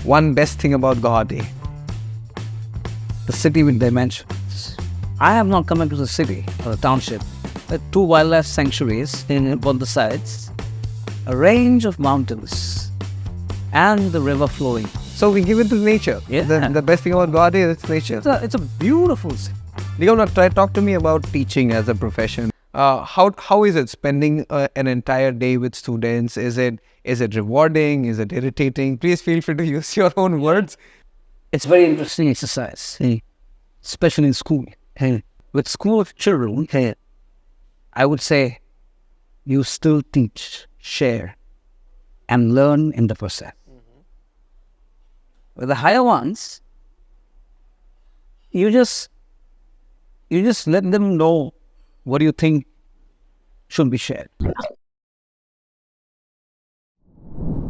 One best thing about Guwahati. The city with dimensions. I have not come into the city or the township. There are 2 wildlife sanctuaries in both the sides, a range of mountains, and the river flowing. So we give it to nature. Yeah. The best thing about Guwahati is its nature. It's a beautiful city. D'com, talk to me about teaching as a profession. How is it spending an entire day with students? Is it rewarding? Is it irritating? Please feel free to use your own words. It's very interesting exercise, especially in school. With school of children, I would say you still teach, share, and learn in the process. With the higher ones, you just let them know what you think should be shared.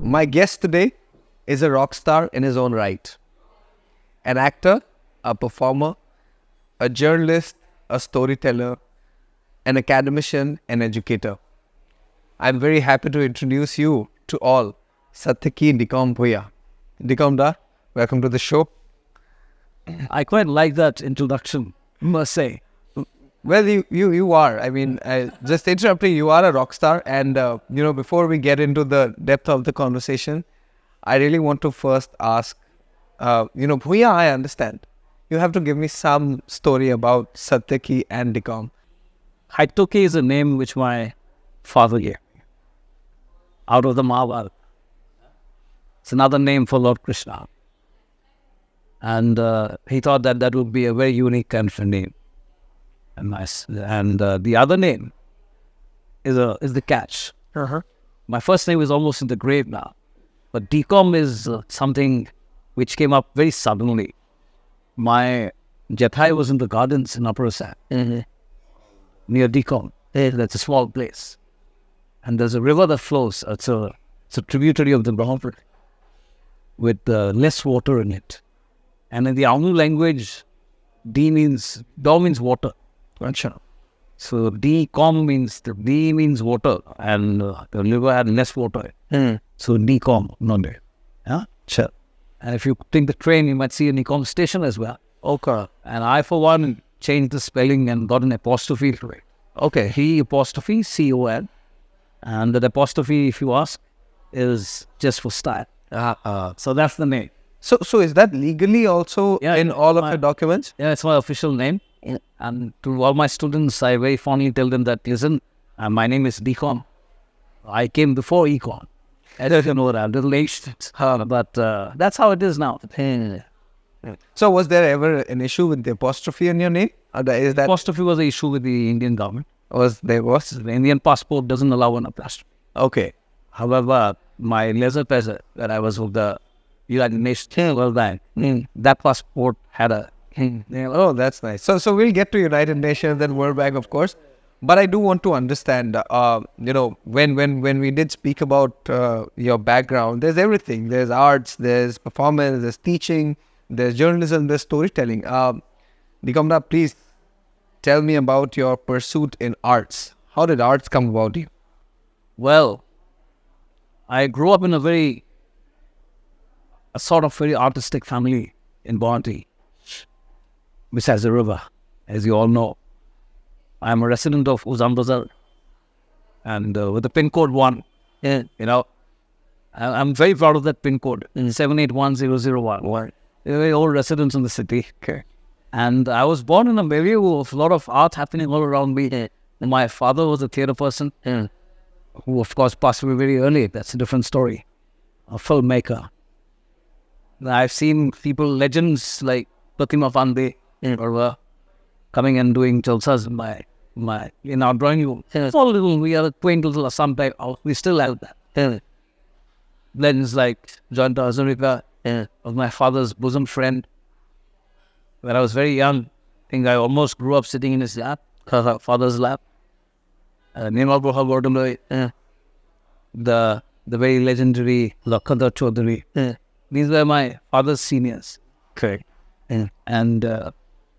My guest today is a rock star in his own right. An actor, a performer, a journalist, a storyteller, an academician, an educator. I'm very happy to introduce you to all Sattyakee D'com Bhuyan. D'com da, welcome to the show. I quite like that introduction, must say. Well, you are. I mean, just interrupting, you are a rock star. And, before we get into the depth of the conversation, I really want to first ask, Bhuyan, I understand. You have to give me some story about Sattyakee and D'com. Sattyakee is a name which my father gave me, out of the Mahabharata. It's another name for Lord Krishna. And he thought that would be a very unique kind of a name. And nice. And the other name is the catch. My first name is almost in the grave now. But D'com is something which came up very suddenly. My Jathai was in the gardens in Upper Assam, near D'com. That's a small place. And there's a river that flows. It's a tributary of the Brahmaputra with less water in it. And in the Aunu language, D means water. So D'com means, the D means water, and the river had less water. So D'com, not there. Yeah? Sure. And if you take the train, you might see a D'com station as well. Okay. And I, for one, changed the spelling and got an apostrophe to it. Okay. He apostrophe C-O-N. And the apostrophe, if you ask, is just for style. So that's the name. So is that legally also in all of your documents? Yeah, it's my official name. And to all my students, I very fondly tell them that, listen, my name is D'com. I came before Econ. I don't know that, little aged. But that's how it is now. So was there ever an issue with the apostrophe in your name? Is that apostrophe was an issue with the Indian government. The Indian passport doesn't allow an apostrophe. Okay. However, my laser peasant, that I was with the United Nations World Bank, that passport had a... Oh, that's nice. So we'll get to United Nations and World Bank, of course. But I do want to understand, when we did speak about your background, there's everything. There's arts, there's performance, there's teaching, there's journalism, there's storytelling. D'com, please tell me about your pursuit in arts. How did arts come about you? Well, I grew up in a sort of very artistic family in Guwahati, besides the river, as you all know. I'm a resident of Uzambazar, and with the pin code 1, I'm very proud of that pin code, 781001. They're very old residents in the city. Okay. And I was born in a milieu of a lot of art happening all around me. My father was a theatre person, who of course passed away very early. That's a different story. A filmmaker. I've seen people, legends like Pratima Pandey, or coming and doing jalsas in our drawing room. We are a quaint little Assam type house. We still have that. Legends like Jayanta Hazarika was my father's bosom friend. When I was very young, I think I almost grew up sitting in his lap, father's lap. Nimal Broha Gordamloi, the very legendary Lakhadar Chaudhary. These were my father's seniors. Okay. And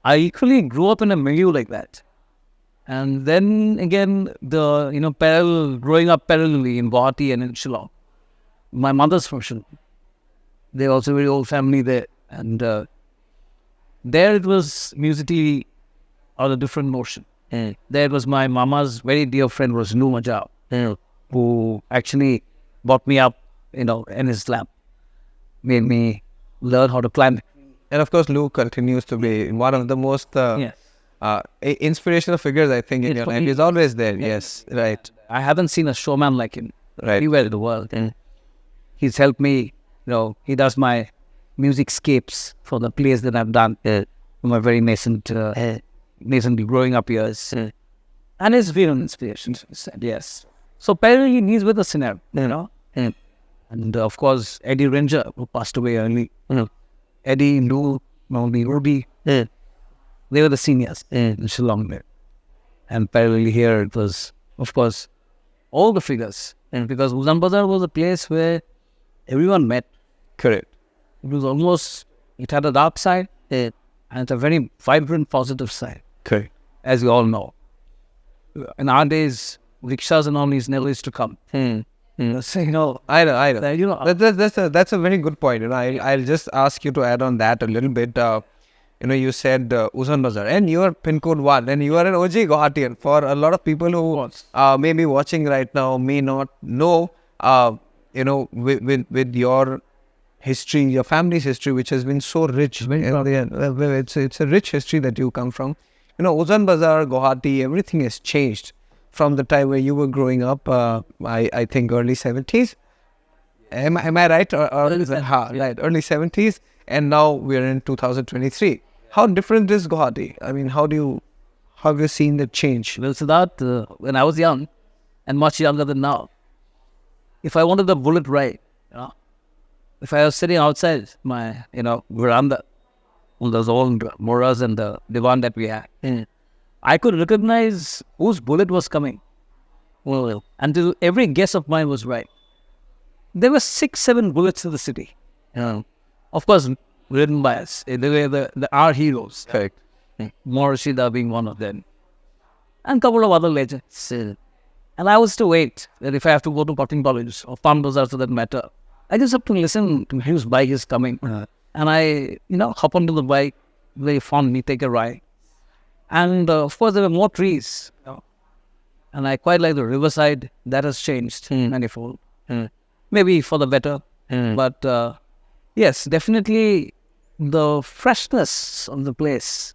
I equally grew up in a milieu like that. And then again, growing up parallelly in Guwahati and in Shillong. My mother's from Shillong. They're also a very old family there. And there it was musically on a different notion. There it was my mama's very dear friend was Nu Majao, who actually brought me up, in his lap, made me learn how to climb. And of course, Lou continues to be one of the most Yes. inspirational figures, I think, in your life. He's always there. Yes, right. I haven't seen a showman like him anywhere in the world. He's helped me, he does my music scapes for the plays that I've done in my very nascently growing up years. And it's been an inspiration, yes. So parallelly, he's with us now, And of course, Eddie Ranger, who passed away early. Eddie, Lou, Ruby, they were the seniors in Shillong there. And parallelly here, it was, of course, all the figures. And because Ulaanbaatar was a place where everyone met. Correct. It was almost, it had a dark side and it's a very vibrant, positive side. Correct. As we all know. In our days, rickshaws and all these never used to come. So, I know. That's a very good point. I'll just ask you to add on that a little bit. You said Ulaanbaatar, and you are pin code 1, and you are an OG Guwahatian. For a lot of people who may be watching right now, may not know, with your history, your family's history, which has been so rich. It's a rich history that you come from. Ulaanbaatar, Guwahati, everything has changed from the time where you were growing up. I think early 70s. Am I right? Early 70s. And now we're in 2023. How different is Guwahati? I mean, how have you seen the change? Well, Siddharth, when I was young and much younger than now, if I wanted the bullet ride, if I was sitting outside my, veranda, on those old moras and the divan that we had, I could recognize whose bullet was coming. Until every guess of mine was right. There were 6-7 bullets in the city. Of course, written by us. They were our heroes. Correct. Morishida being one of them. And a couple of other legends. And I was to wait that if I have to go to Potting College or Palm Bazaar for that matter, I just have to listen to whose bike is coming. And I, hop onto the bike, very fondly take a ride. And of course, there were more trees. And I quite like the riverside. That has changed manifold. Maybe for the better. But yes, definitely the freshness of the place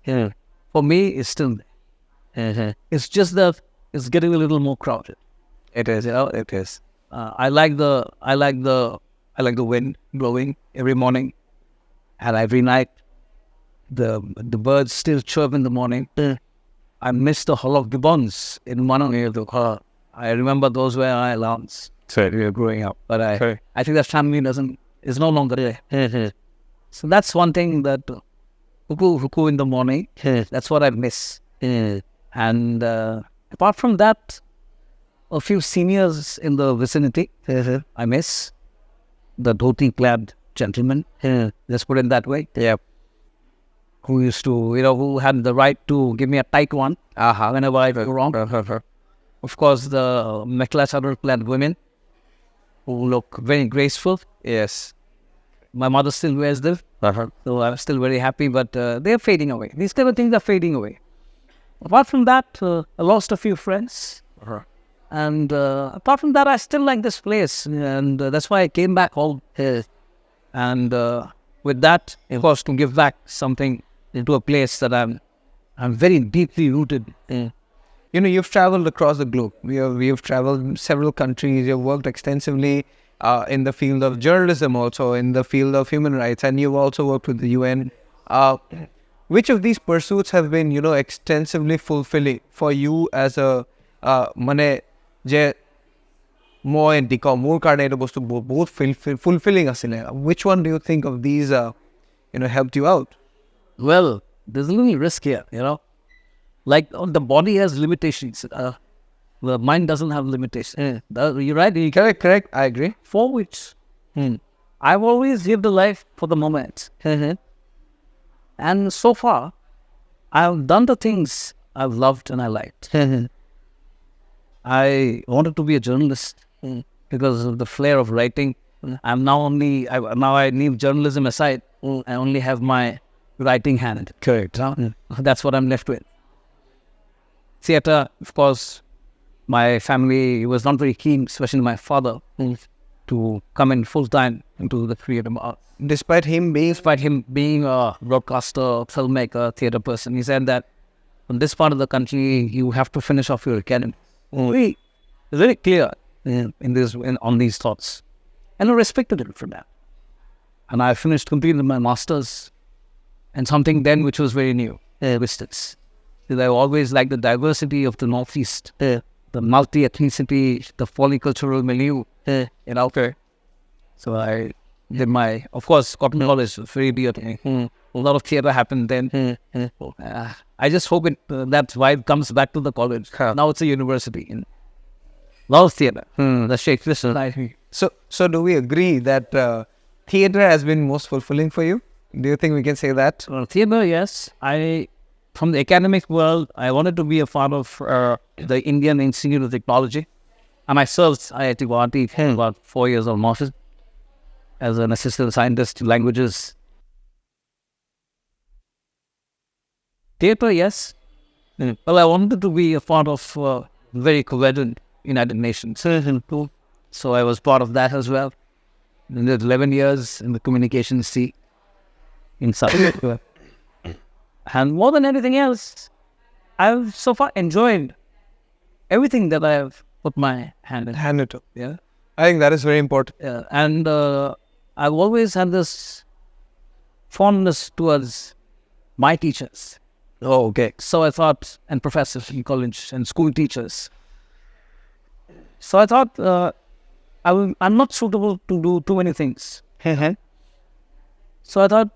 for me is still there. It's just that it's getting a little more crowded. It is. It is. I like the wind blowing every morning, and every night the birds still chirp in the morning. I miss the hall of gibbons in Manang. I remember those were our alarms. So we were growing up, but I think that family is no longer there. So that's one thing that huku in the morning. That's what I miss. And apart from that, a few seniors in the vicinity. I miss the dhoti-clad gentleman. Let's put it that way. Yep. Who used to, who had the right to give me a tight one whenever I go wrong. Of course, the mekhla chador-clad women who look very graceful. Yes. My mother still wears them. So I'm still very happy, but they're fading away. These kind of things are fading away. Apart from that, I lost a few friends. And apart from that, I still like this place. And that's why I came back home here. And with that, of course, to give back something into a place that I'm very deeply rooted in. You've traveled across the globe. We've traveled several countries. You've worked extensively in the field of journalism, also in the field of human rights, and you've also worked with the UN. Which of these pursuits have been, extensively fulfilling for you as a more and DCOM, more both fulfilling us? Which one do you think of these, helped you out? Well, there's a little risk here, Like the body has limitations. The mind doesn't have limitations. You're right. Correct. I agree. For which I've always lived a life for the moment. And so far, I've done the things I've loved and I liked. I wanted to be a journalist because of the flair of writing I'm now now I leave journalism aside. I only have my writing hand. Correct. That's what I'm left with. Theatre, of course, my family was not very keen, especially my father, to come in full time into the creative arts. Despite him Being a broadcaster, filmmaker, theatre person, he said that in this part of the country, you have to finish off your academy. Very clear on these thoughts. And I respected him for that. And I completed my master's, and something then which was very new, linguistics. I always liked the diversity of the Northeast, the multi-ethnicity, the polycultural milieu, So I did of course, Cotton College was very dear to me. A lot of theatre happened then. I just hope that vibe comes back to the college. Now it's a university. A lot of theatre. The Shakespeare Society. So do we agree that theatre has been most fulfilling for you? Do you think we can say that? Theatre, yes. From the academic world, I wanted to be a part of the Indian Institute of Technology. And I served IIT Guwahati for about 4 years almost as an assistant scientist in languages. Theatre, yes. Well, I wanted to be a part of very covenant United Nations. So I was part of that as well. I did 11 years in the communications team in South Africa. And more than anything else, I've so far enjoyed everything that I've put my hand into. Yeah. I think that is very important. Yeah. And I've always had this fondness towards my teachers. Oh, okay. So I thought, and professors in college and school teachers. So I thought I'm not suitable to do too many things. So I thought,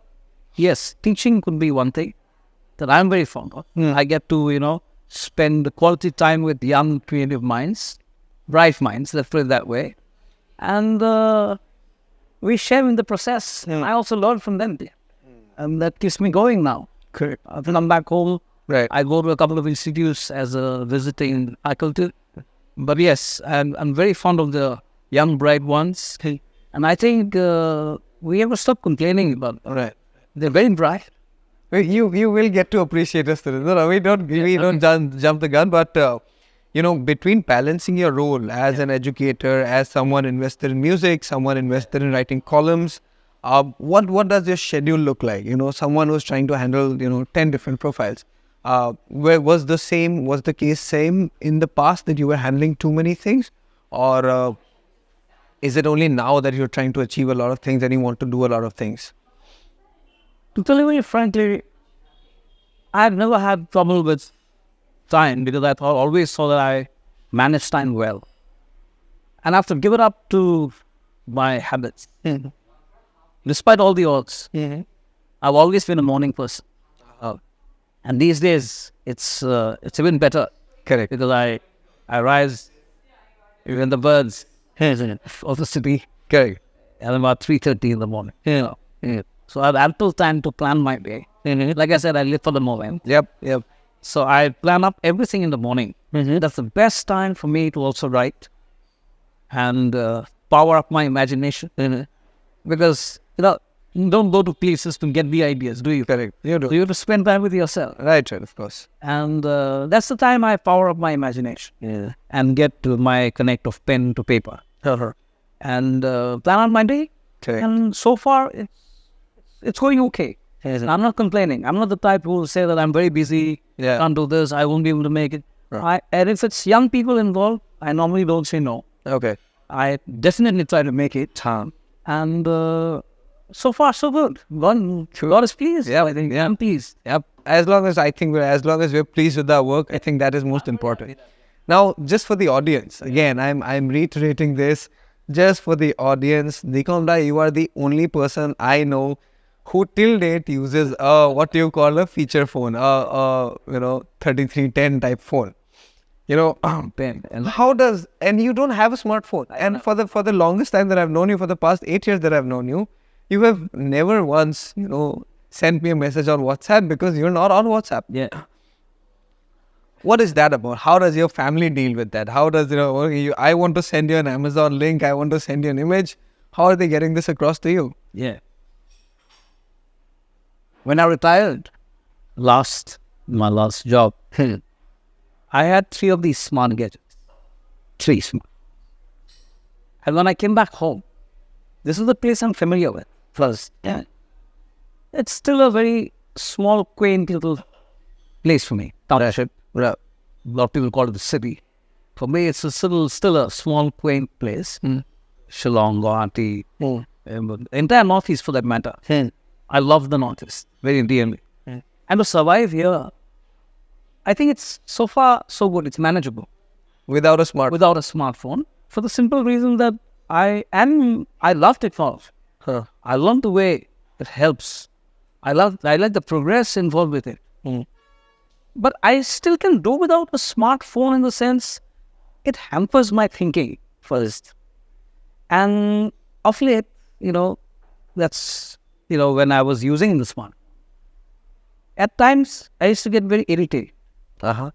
yes, teaching could be one thing that I'm very fond of. I get to, spend quality time with young, creative minds, bright minds, let's put it that way. And we share in the process. I also learn from them. And that keeps me going now. Correct. When I'm back home, right, I go to a couple of institutes as a visiting faculty. But yes, I'm very fond of the young, bright ones. And I think we have to stop complaining about them. Right. They're very bright. You will get to appreciate us. No, we don't jump the gun, but between balancing your role as an educator, as someone invested in music, someone invested in writing columns, what does your schedule look like? Someone who's trying to handle 10 different profiles. Was the case same in the past that you were handling too many things, or is it only now that you're trying to achieve a lot of things and you want to do a lot of things? To tell you very frankly, I've never had trouble with time because I always saw that I managed time well. And I have to give it up to my habits. Despite all the odds, I've always been a morning person. And these days, it's even better. Correct. Because I rise when the birds of the city. Correct. At about 3:30 in the morning. So I have ample time to plan my day. Like I said, I live for the moment. Yep. So I plan up everything in the morning. That's the best time for me to also write and power up my imagination. Because, you don't go to places to get the ideas, do you? Correct. You do. So you have to spend time with yourself. Right, of course. And that's the time I power up my imagination and get to my connect of pen to paper. And plan out my day. Correct. And so far, it's going okay. I'm not complaining. I'm not the type who will say that I'm very busy, can't do this, I won't be able to make it. Right. And if it's young people involved, I normally don't say no. Okay. I definitely try to make it. And so far, so good. God is pleased. Yeah, I think. I'm pleased. Yep. As long as we're pleased with our work, I think that is most important. Now, just for the audience, again, I'm reiterating this. Just for the audience, D'com Da, you are the only person I know who till date uses what you call a feature phone, 3310 type phone. And you don't have a smartphone. And for the longest time that I've known you, for the past 8 years that I've known you, you have never once, sent me a message on WhatsApp because you're not on WhatsApp. Yeah. What is that about? How does your family deal with that? How does, I want to send you an Amazon link, I want to send you an image. How are they getting this across to you? Yeah. When I retired, my last job, I had 3 of these smart gadgets. 3 smart. And when I came back home, this is the place I'm familiar with. First, yeah. It's still a very small, quaint little place for me. Township. A lot of people call it the city. For me, it's still a small, quaint place. Shillong, Guwahati, the entire Northeast for that matter. I love the Northeast very dearly. And to survive here, I think it's so far so good. It's manageable Without a smartphone, for the simple reason that I love technology. I love the way it helps. I like the progress involved with it. But I still can do without a smartphone in the sense it hampers my thinking first. And of late, that's, when I was using the smartphone, at times I used to get very irritated. About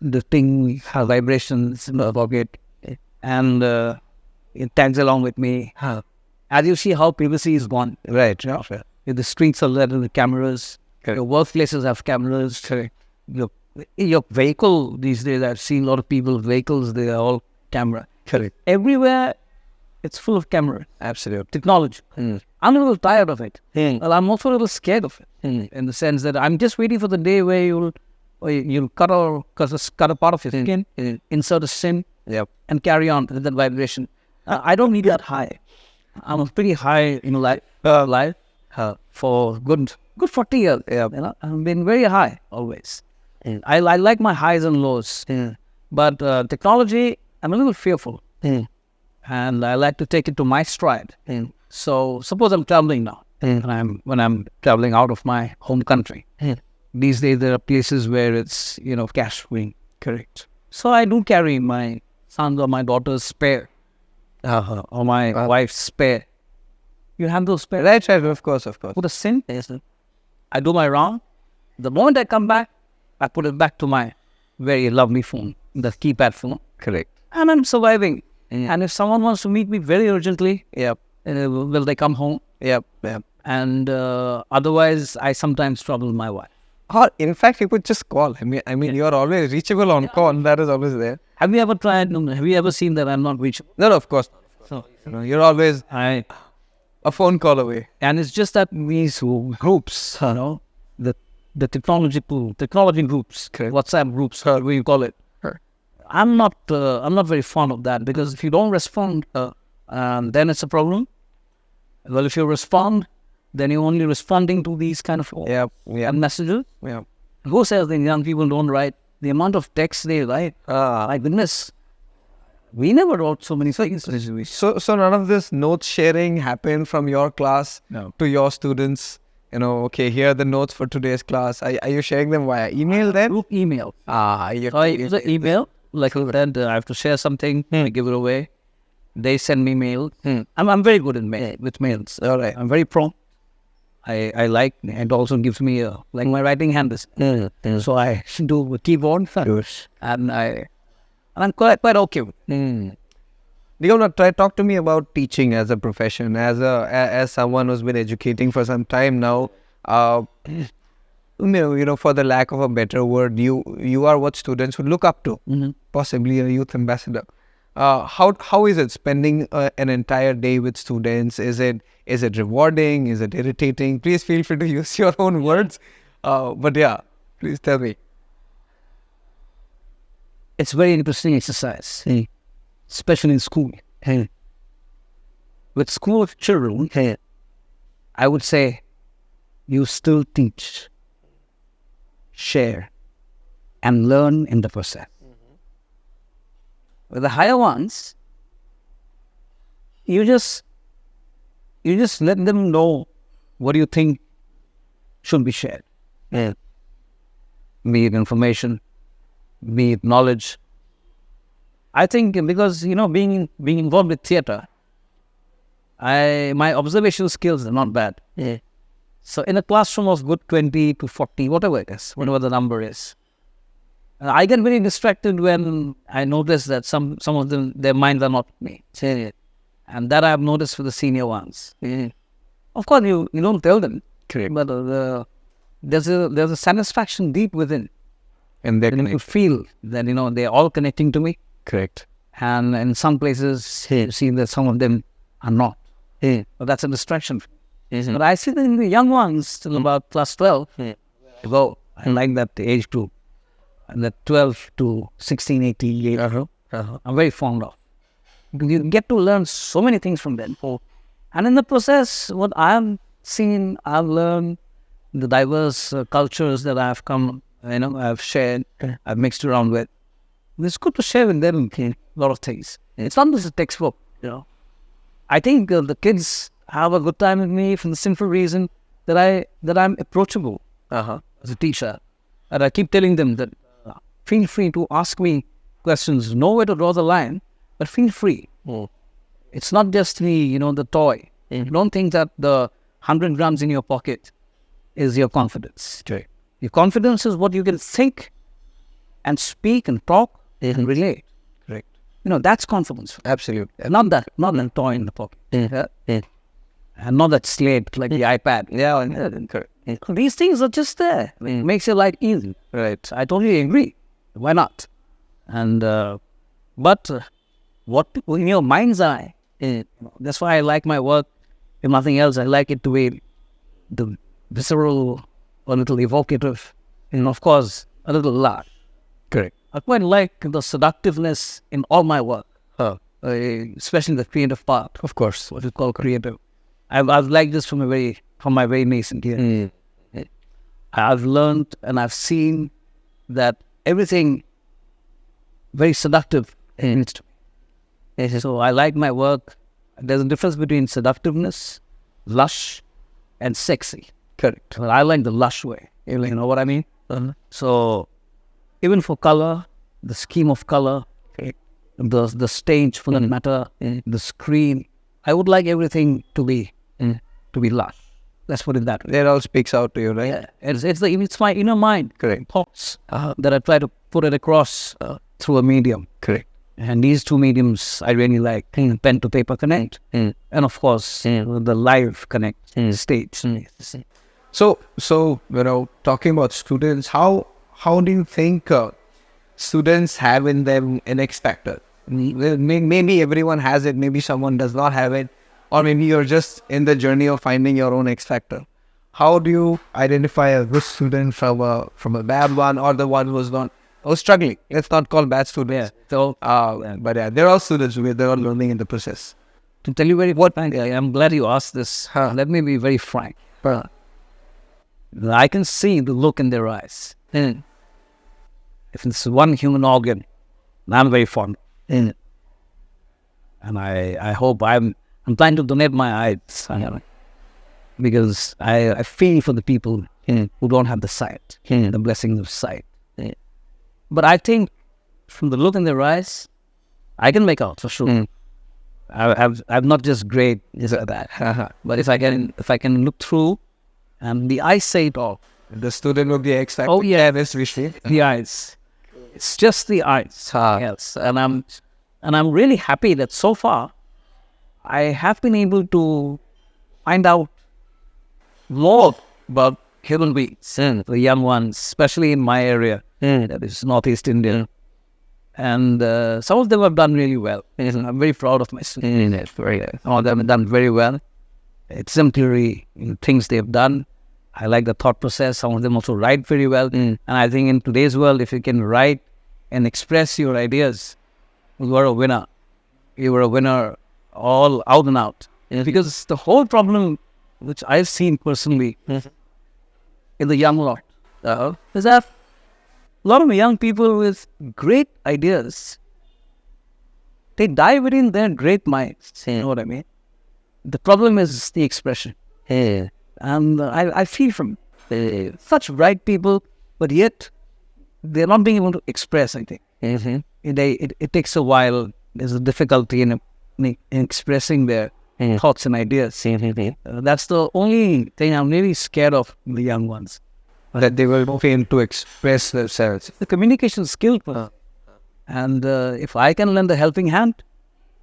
the thing, vibrations in the pocket, and it tags along with me. As you see how privacy is gone. Right. The streets are lit with the cameras. Correct. Your workplaces have cameras. Correct. Your vehicle these days, I've seen a lot of people's vehicles, they are all camera. Correct. Everywhere, it's full of camera. Absolutely. Technology. I'm a little tired of it. Well, I'm also a little scared of it. Mm. In the sense that I'm just waiting for the day where you'll cut a part of your skin, insert a SIM, and carry on with that vibration. I don't need that high. I'm pretty high in life for good 40 years. I've been very high always. I like my highs and lows. But technology, I'm a little fearful. And I like to take it to my stride. So suppose I'm traveling now, when I'm traveling out of my home country. These days there are places where it's, cash free. Correct. So I do carry my son's or my daughter's spare, or my wife's spare. You have those spare? Right, of course. Put a SIM. I do my round. The moment I come back, I put it back to my very lovely phone, the keypad phone. Correct. And I'm surviving. And if someone wants to meet me very urgently, will they come home? And otherwise, I sometimes trouble my wife. Or in fact, you could just call. I mean, you're always reachable on call. That is always there. Have you ever seen that I'm not reachable? No, of course. So you're always a phone call away. And it's just that these groups, the technology groups, WhatsApp groups, whatever you call it. I'm not very fond of that, because if you don't respond, then it's a problem. Well, if you respond, then you're only responding to these kind of messages. Who says the young people don't write? The amount of text they write, my goodness, we never wrote so many things. So none of this notes sharing happened from your class to your students. Okay, here are the notes for today's class. Are you sharing them via email then? Group email. So I use the email. Like that, I have to share something, I give it away. They send me mail. I'm very good with mails. All right. I'm very prompt. I like, it also gives me like my writing hand is. So I do with keyboard, and I'm quite okay with it. D'com, talk to me about teaching as a profession, as someone who's been educating for some time now. For the lack of a better word, you are what students would look up to, possibly a youth ambassador. How is it spending an entire day with students? Is it rewarding? Is it irritating? Please feel free to use your own words. But yeah, please tell me. It's very interesting exercise, especially in school. With school children, I would say you still teach, share, and learn in the process. With the higher ones, you just let them know what you think should be shared. Be it information, be it knowledge. I think because, being involved with theatre, my observation skills are not bad. So in a classroom of good 20 to 40, whatever it is, whatever the number is, I get very distracted when I notice that some of them, their minds are not with me. And that I've noticed for the senior ones. Of course, you don't tell them. Correct. But there's a satisfaction deep within. And they And you feel that, they're all connecting to me. correct. And in some places, you see that some of them are not. But that's a distraction. But I see that in the young ones, till about plus 12, go. I like that age group. And the 12 to 16, 18 age group, I'm very fond of. You get to learn so many things from them. And in the process, what I've seen, I've learned the diverse cultures that I've I've shared, I've mixed around with. It's good to share with them a lot of things. It's not just a textbook, I think the kids have a good time with me for the simple reason that I'm approachable as a teacher. And I keep telling them that feel free to ask me questions, know where to draw the line, but feel free. It's not just the toy. Don't think that the 100 grams in your pocket is your confidence. Correct. Your confidence is what you can think and speak and talk and relate. Correct. That's confidence. Absolutely. Not that toy in the pocket. And not that slate like the iPad. Correct. These things are just there. It makes your life easy. Right. I totally agree. Why not? And but what in your mind's eye, that's why I like my work. If nothing else, I like it to be the visceral, a little evocative, and of course, a little large. Correct. I quite like the seductiveness in all my work, especially the creative part. Of course. What is called creative. I've liked this from my very nascent years. I've learned and I've seen that everything very seductive needs to be. So I like my work. There's a difference between seductiveness, lush, and sexy. Correct. Well, I like the lush way. You know what I mean? So even for color, the scheme of color, the stage for that matter, the screen, I would like everything to be lush. Let's put it that way. That all speaks out to you, right? Yeah. It's my inner mind. Correct. Thoughts that I try to put it across through a medium. Correct. And these two mediums I really like, pen to paper connect, and of course the live connect, stage. So talking about students, how do you think students have in them an X factor? Maybe everyone has it, maybe someone does not have it, or maybe you're just in the journey of finding your own X factor. How do you identify a good student from a bad one, or the one who's struggling? Let's not call bad students. But they're all students. They're all learning in the process. To tell you very frank, I'm glad you asked this. Let me be very frank. I can see the look in their eyes. If it's one human organ, I'm very fond. And I hope I'm trying to donate my eyes, because I feel for the people who don't have the sight, the blessings of sight. But I think from the look in their eyes, I can make out for sure. I'm not just great at that, but if I can look through, and the eyes say it all. The student will be X factor. Oh yeah, this we see. The eyes. It's just the eyes. Yes, and I'm really happy that so far I have been able to find out more about human beings, the young ones, especially in my area, that is Northeast India. And some of them have done really well. I'm very proud of my students. Some of them have done very well. Exemplary in things they've done. I like the thought process. Some of them also write very well. And I think in today's world, if you can write and express your ideas, you are a winner. You are a winner all out and out. Because the whole problem, which I've seen personally in the young lot, is that a lot of young people with great ideas, they die within their great minds. You know what I mean? The problem is the expression. And I feel from such bright people, but yet they're not being able to express, I think. It takes a while. There's a difficulty in expressing their thoughts and ideas. That's the only thing I'm really scared of in the young ones. That they will fail to express themselves. The communication skill. And if I can lend a helping hand,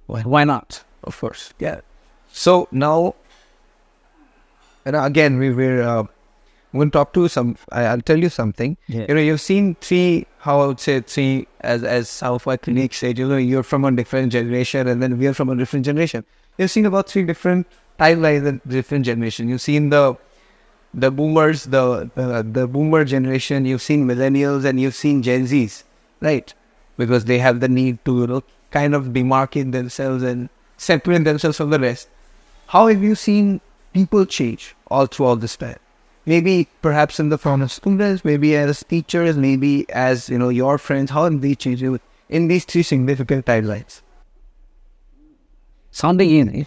why not? of course. Yeah. So now, again, we're going to talk to some. I'll tell you something. Yeah. You've seen three. How I would say three, as some of our colleagues said. You're from a different generation, and then we're from a different generation. You've seen about three different timelines and different generations. You've seen the boomers, the boomer generation. You've seen millennials, and you've seen Gen Zs, right? Because they have the need to kind of demarcate themselves and separate themselves from the rest. How have you seen people change all throughout this time? Maybe perhaps in the form of students, maybe as teachers, maybe as your friends. How have they changed in these three significant timelines? Sounding in,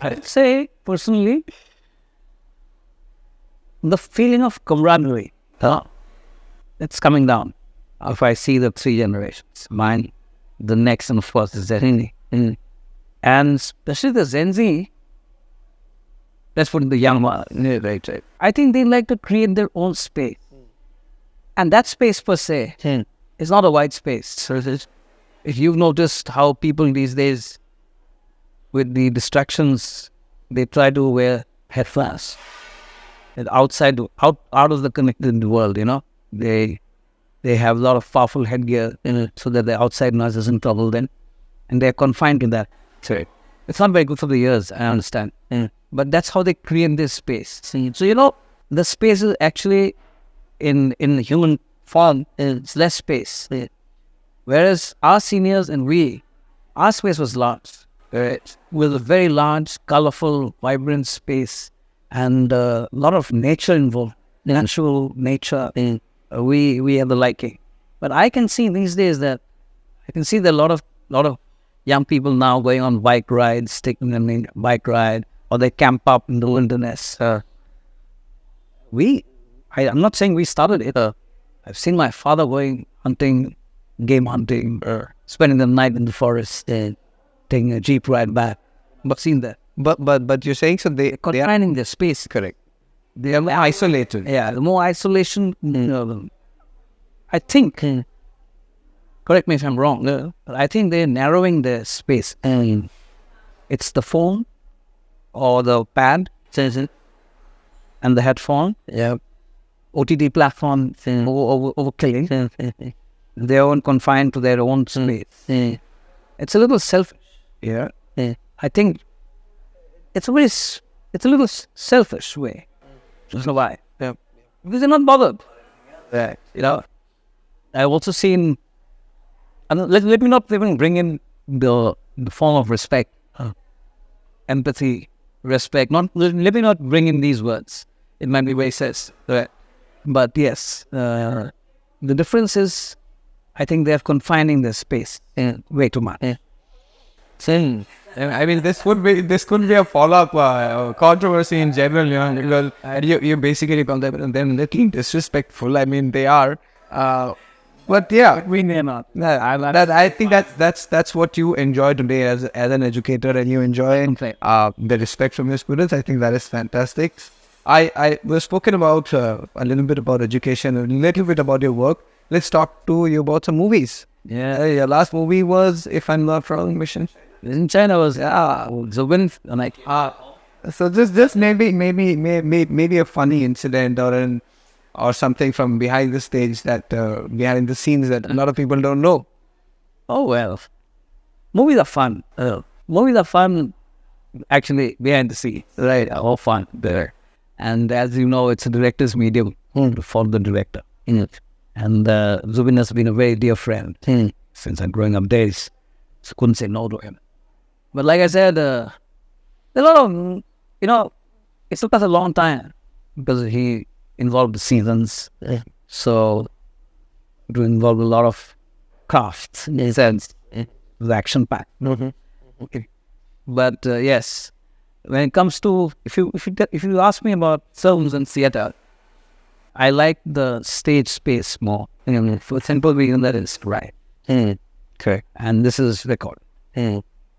I'd say personally, the feeling of camaraderie, it's coming down. If I see the three generations, mine, the next, and of course the Gen Z, and especially the Gen Z, let's put in the young one. Right. I think they like to create their own space, and that space per se is not a wide space. If you've noticed how people these days, with the distractions, they try to wear headphones. And out of the connected world, they have a lot of powerful headgear in it so that the outside noise doesn't trouble them, and they're confined to that. So it's not very good for the ears, I understand. But that's how they create this space. So the space is actually in human form, it's less space. Whereas our seniors and our space was large. With a very large, colorful, vibrant space, and a lot of nature involved, natural nature. We have the liking. But I can see these days that there are a lot of young people now going on bike rides, taking them in bike ride, or they camp up in the wilderness. I'm not saying we started it. I've seen my father going hunting, game hunting, spending the night in the forest, taking a jeep ride back. But seen that. But you're saying so they are confining their space. Correct. They are more isolated. Yeah, the more isolation. I think. Correct me if I'm wrong. But I think they're narrowing their space. It's the phone or the pad, and the headphone. Yeah. OTT platform overclicking. They are confined to their own space. It's a little selfish. Yeah. I think it's a little selfish way. Don't know why. Yeah. Because they're not bothered. I've also seen, and let me not even bring in the form of respect, empathy, respect. Let me not bring in these words. It might be racist, right? But yes, the difference is, I think they're confining their space way too much. I mean, this could be a follow-up controversy in general, because you basically call them little disrespectful. I mean, they are, but yeah, We may not. I think that's what you enjoy today as an educator, and you enjoy the respect from your students. I think that is fantastic. We've spoken about a little bit about education, a little bit about your work. Let's talk to you about some movies. Yeah. Your last movie was, if I'm not wrong, Mission. In China was Zubin, and like So just maybe a funny incident or something from behind the stage that behind the scenes that a lot of people don't know. Oh well, movies are fun. Movies are fun, actually behind the scenes, right? All fun there. And as you know, it's a director's medium for the director. And Zubin has been a very dear friend since I'm growing up days. So couldn't say no to him. But like I said, a lot of, it took us a long time because he involved the seasons. So it involved a lot of crafts in a sense. It was action-packed. But yes, when it comes to, if you ask me about films and theater, I like the stage space more. For simple reason that is right. Okay. And this is recorded.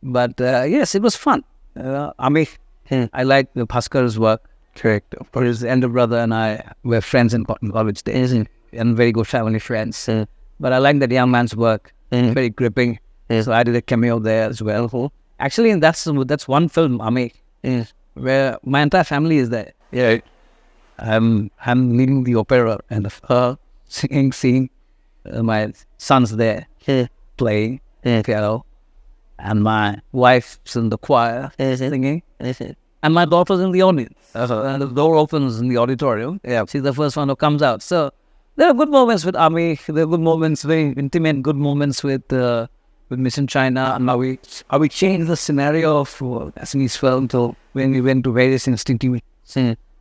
But yes, it was fun. Amit, I like the Bhaskar's work. Correct. For his elder brother and I were friends in college days and very good family friends. But I like that young man's work. Very gripping. So I did a cameo there as well. Actually, that's one film, Ami, where my entire family is there. Yeah. I'm leading the opera and singing, seeing my son's there playing piano, and my wife's in the choir singing, and my daughter's in the audience. And the door opens in the auditorium. Yeah. She's the first one who comes out. So there are good moments with Ami. There are good moments, very intimate, good moments with Mission China, and how we changed the scenario of Assamese film to when we went to various institutes.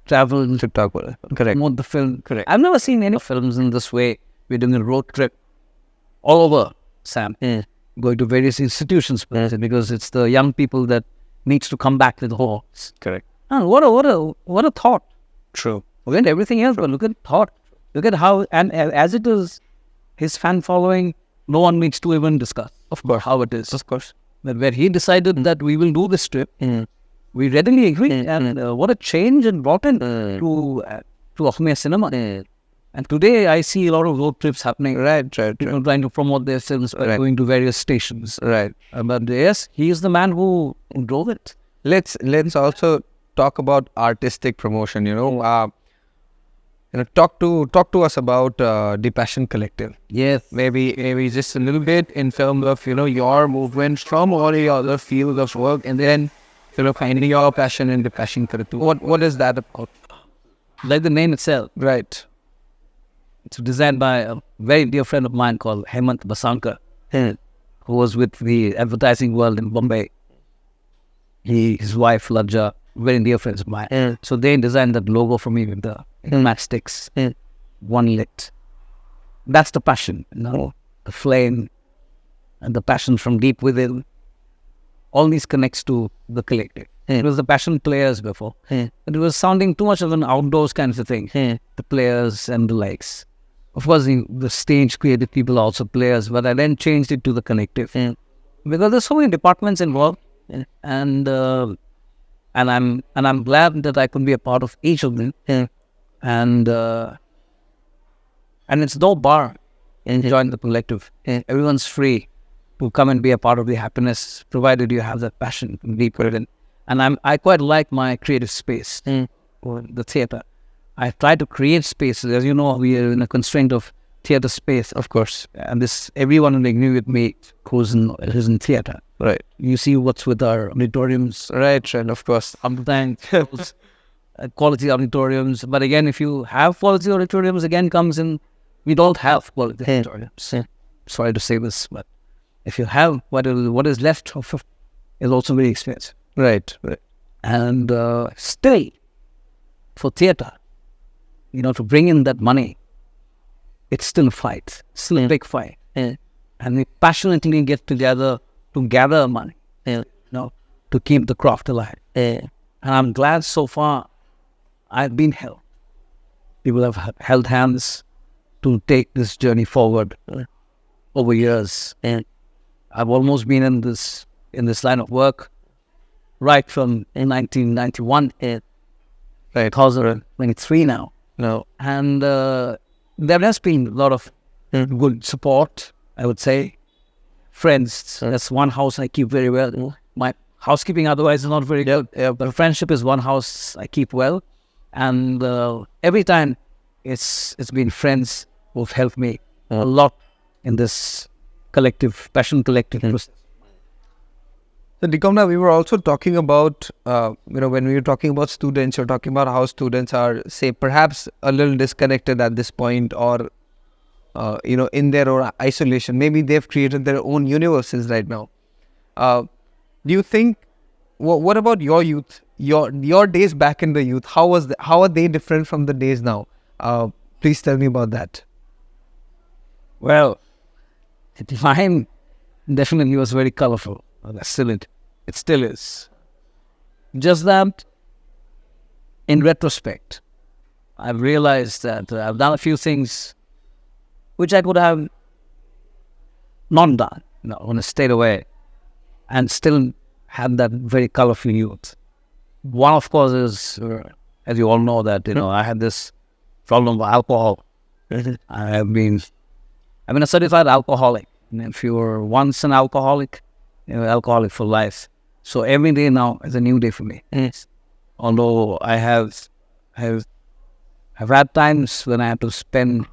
Travel to talk about it. Correct. Promote the film. Correct. I've never seen any films in this way. We're doing a road trip all over, Sam. Going to various institutions because it's the young people that needs to come back with horse. Correct. And what a thought. True. Forget everything else, but look at thought. Look at how, and as it is, his fan following, no one needs to even discuss. Of course, how it is. Of course. But where he decided that we will do this trip, we readily agree, and what a change it brought in to Assamese cinema. And today I see a lot of road trips happening. Right. People trying to promote their films by going to various stations. Right. But yes, he is the man who drove it. Let's also talk about artistic promotion. Talk to us about the Passion Collective. Yes. Maybe just a little bit in terms of your movement from all the other fields of work, and then finding your passion in the Passion Collective. What is that about? Like the name itself. Right. It's designed by a very dear friend of mine called Hemant Basankar, who was with the advertising world in Bombay. His wife, Lajja, very dear friends of mine. So they designed that logo for me with the matchsticks, one lit. That's the passion, the flame and the passion from deep within. All these connects to the collective. It was the passion players before. But it was sounding too much of an outdoors kind of a thing. The players and the likes. Of course, the stage creative people are also players, but I then changed it to the collective. Because there's so many departments involved. And I'm glad that I could be a part of each of them. And it's no bar in joining the collective. Everyone's free to come and be a part of the happiness, provided you have that passion deep within. And I quite like my creative space, or the theatre. I try to create spaces. As you know, we are in a constraint of theatre space, of course. And everyone will agree with me who's in theatre. Right. You see what's with our auditoriums. Right, and of course. Sometimes quality auditoriums. But again, if you have quality auditoriums, again comes in, we don't have quality auditoriums. Sorry to say this, but if you have what is left of it is also very expensive. Right. And still, for theatre, to bring in that money, it's still a fight, still a big fight. And we passionately get together to gather money, to keep the craft alive. And I'm glad so far I've been helped. People have held hands to take this journey forward over years. And I've almost been in this line of work right from 1991 to 2023 now. And there has been a lot of good support, I would say. Friends, that's one house I keep very well. My housekeeping otherwise is not very good. But friendship is one house I keep well. And every time it's been friends who've helped me a lot in this passion collective process. So, D'com, we were also talking about, when we were talking about students, you're talking about how students are, say, perhaps a little disconnected at this point, or, in their own isolation. Maybe they've created their own universes right now. Do you think, what about your youth, your days back in the youth? How are they different from the days now? Please tell me about that. Well, mine definitely was very colorful. It still is. Just that, in retrospect, I've realized that I've done a few things which I could have not done, when I stayed away, and still had that very colorful youth. One, of course, is, as you all know, that I had this problem with alcohol. I've been a certified alcoholic. And if you're once an alcoholic, alcoholic for life. So every day now is a new day for me. Although I have had times when I had to spend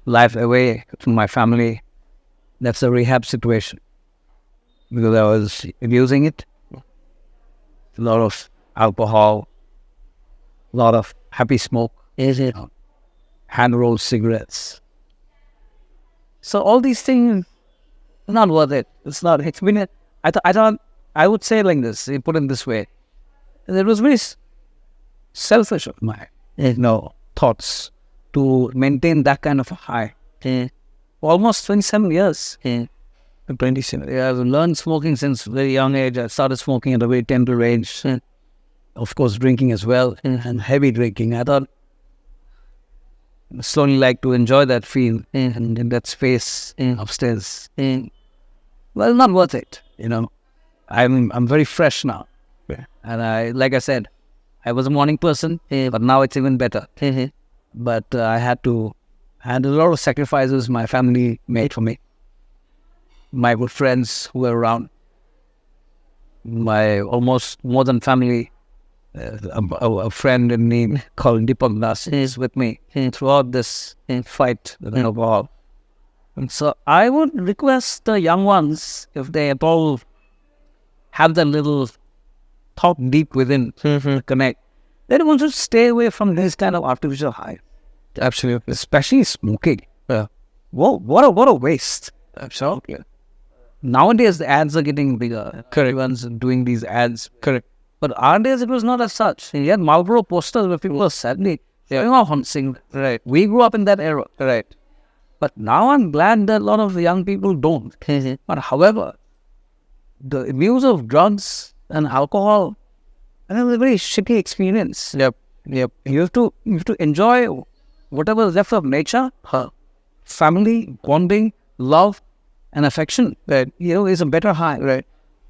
life away from my family. That's a rehab situation because I was abusing it. A lot of alcohol, a lot of happy smoke, hand-rolled cigarettes. So all these things are not worth it. It's not. It's been. I would say like this. You put it this way. It was very selfish of my thoughts to maintain that kind of a high. Almost 27 years. 27. Yeah, I've learned smoking since very young age. I started smoking at a very tender age. Of course, drinking as well, and heavy drinking. I thought I slowly like to enjoy that feel and in that space upstairs. Well, not worth it. I'm very fresh now, and like I said, I was a morning person, but now it's even better. But I had a lot of sacrifices my family made for me. My good friends who were around, my almost more than family, a friend in me called GPlus is with me throughout this fight that I involved. And so I would request the young ones, if they at all have that little thought deep within, connect, they want to stay away from this kind of artificial high. Absolutely. Especially smoking. What a waste. Absolutely. Nowadays the ads are getting bigger. Correct. Everyone's doing these ads. Correct. But our days it was not as such. You had Marlboro posters where people were sadly going off on sing. Right. We grew up in that era. Right. But now I'm glad that a lot of young people don't. But however, the abuse of drugs and alcohol, and it's a very shitty experience. Yep. You have to enjoy whatever is left of nature, family, bonding, love, and affection. Right. Is a better high. Right.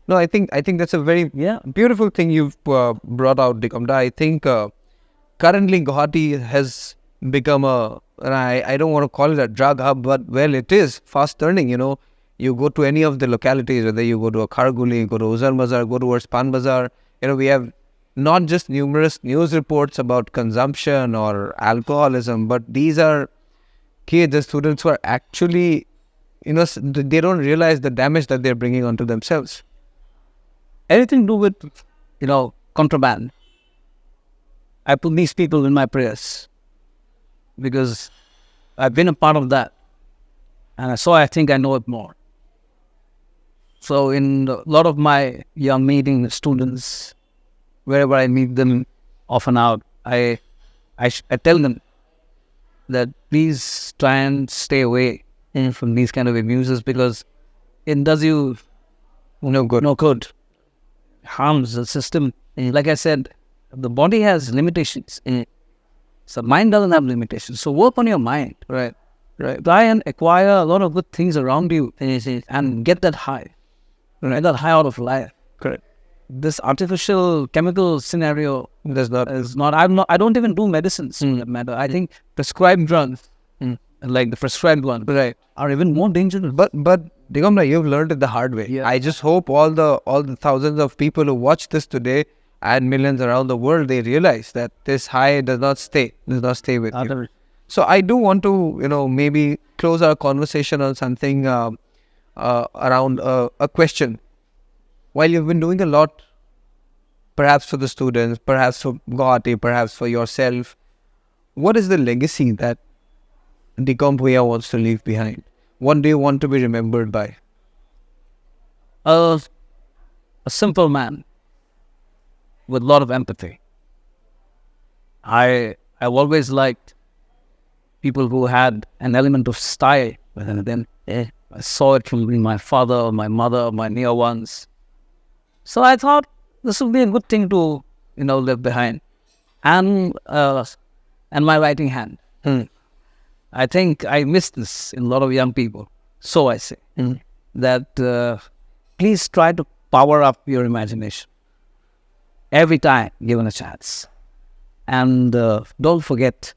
No, I think that's a very beautiful thing you've brought out, D'com. I think currently Guwahati has become and I don't want to call it a drug hub, but well, it is fast turning. You go to any of the localities, whether you go to a Kharguli, go to Uzar Bazar, go towards Pan Bazar, we have not just numerous news reports about consumption or alcoholism, but these are kids and students who are actually, they don't realize the damage that they're bringing onto themselves. Anything to do with, contraband, I put these people in my prayers because I've been a part of that. And I think I know it more. So in a lot of my young meeting students, wherever I meet them off and out, I tell them that please try and stay away from these kind of abuses because it does you no good. Harms the system. Like I said, the body has limitations. So mind doesn't have limitations. So work on your mind. Right. Try and acquire a lot of good things around you and get that high. Get that high out of life. Correct. This artificial chemical scenario is not. I don't even do medicines for that matter. I think prescribed drugs, like the prescribed one, are even more dangerous. But D'com, you've learned it the hard way. Yeah. I just hope all the thousands of people who watch this today and millions around the world, they realize that this high does not stay with you. So I do want to maybe close our conversation on something around a question. While you've been doing a lot, perhaps for the students, perhaps for Guwahati, perhaps for yourself, what is the legacy that D'com Bhuyan wants to leave behind? What do you want to be remembered by? A simple man with a lot of empathy. I've always liked people who had an element of style within them. I saw it from my father, my mother, my near ones. So I thought this would be a good thing to, leave behind. And my writing hand. I think I miss this in a lot of young people. So I say that please try to power up your imagination every time given a chance. And don't forget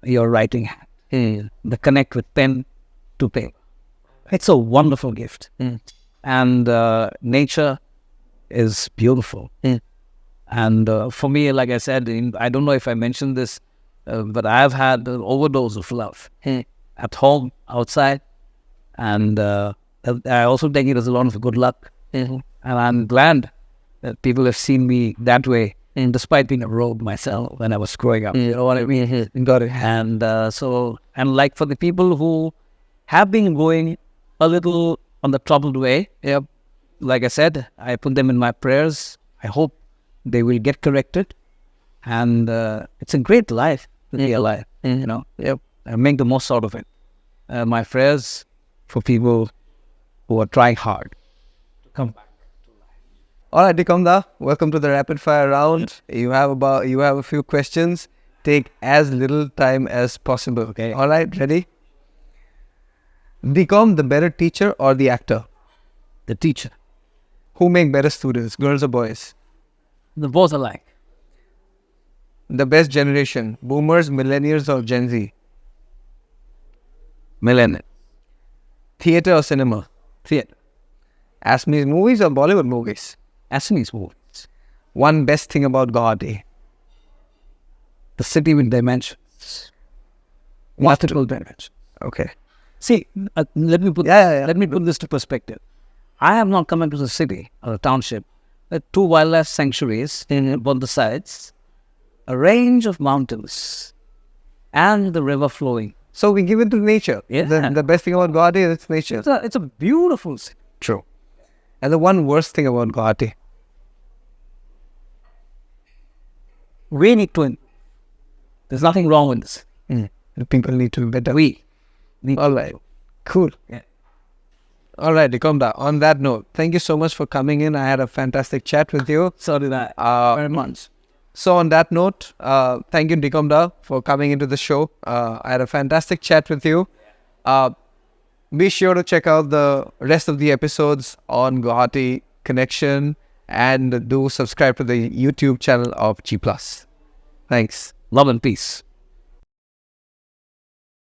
your writing hand. The connect with pen to paper. It's a wonderful gift. And nature is beautiful. And for me, like I said, I don't know if I mentioned this, but I've had an overdose of love at home, outside, and I also take it as a lot of good luck. And I'm glad that people have seen me that way, despite being a rogue myself when I was growing up. You know what I mean? Got it. And and like for the people who have been going a little on the troubled way, like I said, I put them in my prayers. I hope they will get corrected. And it's a great life to be alive, you know. I make the most out of it. My prayers for people who are trying hard to come back. All right, D'com Da, welcome to the rapid fire round. You have a few questions. Take as little time as possible. Okay. All right, ready? D'com, the better teacher or the actor? The teacher. Who make better students, girls or boys? The both alike. The best generation, boomers, millennials or Gen Z? Millennial. Theatre or cinema? Theatre. Assamese movies or Bollywood movies? Assamese movies. One best thing about Guwahati? The city with dimensions. Multiple dimensions. Okay. See, let me put let me put this to perspective. I have not come into the city or a township. There are 2 wildlife sanctuaries on both the sides, a range of mountains, and the river flowing. So we give it to nature. Yeah. The best thing about Guwahati is its nature. It's a beautiful city. True. And the one worst thing about Guwahati? We need to. There's nothing wrong with this. The people need to be better. We need All right. Cool. Yeah. All right, D'com Da. On that note, thank you so much for coming in. I had a fantastic chat with you. So did I. Very much. So on that note, thank you, D'com Da, for coming into the show. I had a fantastic chat with you. Be sure to check out the rest of the episodes on Guwahati Connection and do subscribe to the YouTube channel of GPlus. Thanks. Love and peace.